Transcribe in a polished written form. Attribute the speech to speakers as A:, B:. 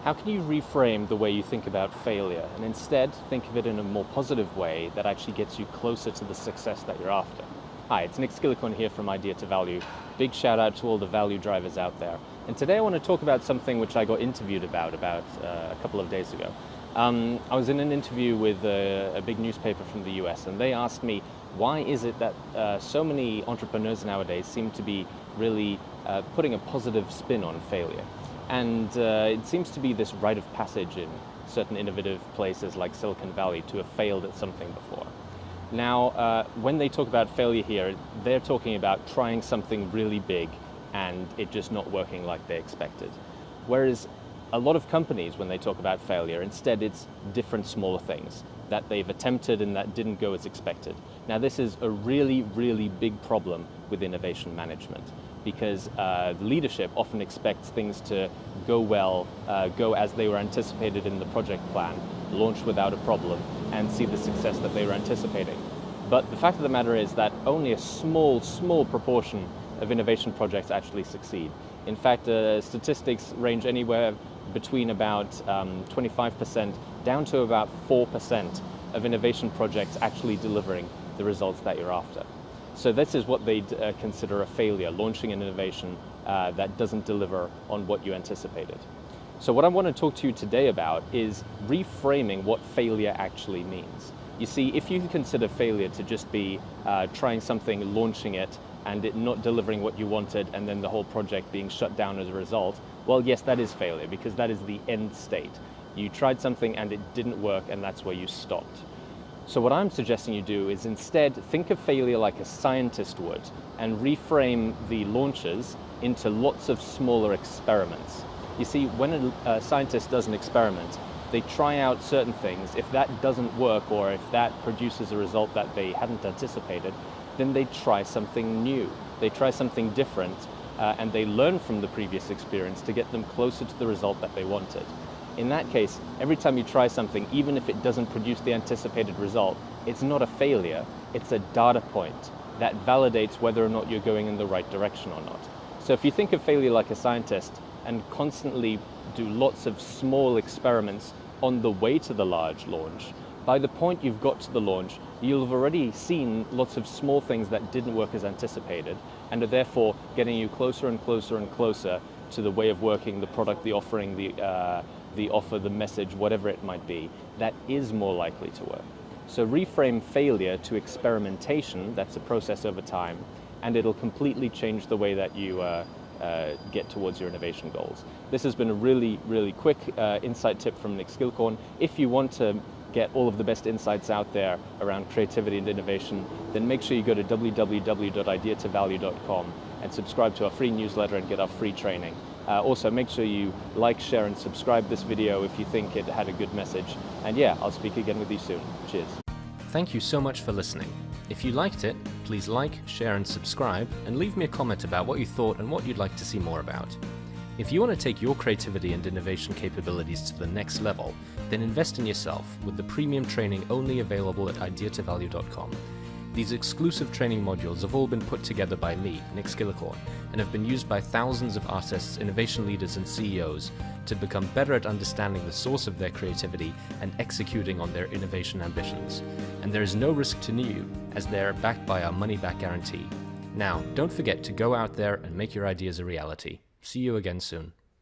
A: how can you reframe the way you think about failure and instead think of it in a more positive way that actually gets you closer to the success that you're after? Hi, it's Skillicorn here from Idea to Value. Big shout out to all the value drivers out there. And today I want to talk about something which I got interviewed about a couple of days ago. I was in an interview with a big newspaper from the US, and they asked me, why is it that so many entrepreneurs nowadays seem to be really putting a positive spin on failure? And it seems to be this rite of passage in certain innovative places like Silicon Valley to have failed at something before. Now, when they talk about failure here, they're talking about trying something really big and it just not working like they expected. Whereas a lot of companies, when they talk about failure, instead it's different smaller things that they've attempted and that didn't go as expected. Now, this is a really, really big problem with innovation management, because leadership often expects things to go well, go as they were anticipated in the project plan, launch without a problem, and see the success that they were anticipating. But the fact of the matter is that only a small proportion of innovation projects actually succeed. In fact, statistics range anywhere between about 25% down to about 4% of innovation projects actually delivering the results that you're after. So this is what they'd consider a failure, launching an innovation that doesn't deliver on what you anticipated. So what I want to talk to you today about is reframing what failure actually means. You see, if you consider failure to just be trying something, launching it, and it not delivering what you wanted, and then the whole project being shut down as a result, well, yes, that is failure, because that is the end state. You tried something and it didn't work, and that's where you stopped. So what I'm suggesting you do is instead think of failure like a scientist would, and reframe the launches into lots of smaller experiments. You see, when a scientist does an experiment, they try out certain things. If that doesn't work, or if that produces a result that they hadn't anticipated, then they try something new. They try something different, and they learn from the previous experience to get them closer to the result that they wanted. In that case, every time you try something, even if it doesn't produce the anticipated result, it's not a failure, it's a data point that validates whether or not you're going in the right direction or not. So if you think of failure like a scientist and constantly do lots of small experiments on the way to the large launch, by the point you've got to the launch, you'll have already seen lots of small things that didn't work as anticipated, and are therefore getting you closer and closer and closer to the way of working, the product, the offering, the offer, the message, whatever it might be, that is more likely to work. So reframe failure to experimentation. That's a process over time, and it'll completely change the way that you get towards your innovation goals. This has been a really, really quick insight tip from Skillicorn. If you want to get all of the best insights out there around creativity and innovation, then make sure you go to www.ideatovalue.com and subscribe to our free newsletter and get our free training. Also, make sure you like, share, and subscribe this video if you think it had a good message. And yeah, I'll speak again with you soon. Cheers.
B: Thank you so much for listening. If you liked it, please like, share, and subscribe, and leave me a comment about what you thought and what you'd like to see more about. If you want to take your creativity and innovation capabilities to the next level, then invest in yourself with the premium training only available at ideatovalue.com. These exclusive training modules have all been put together by me, Skillicorn, and have been used by thousands of artists, innovation leaders, and CEOs to become better at understanding the source of their creativity and executing on their innovation ambitions. And there is no risk to you, as they're backed by our money-back guarantee. Now, don't forget to go out there and make your ideas a reality. See you again soon.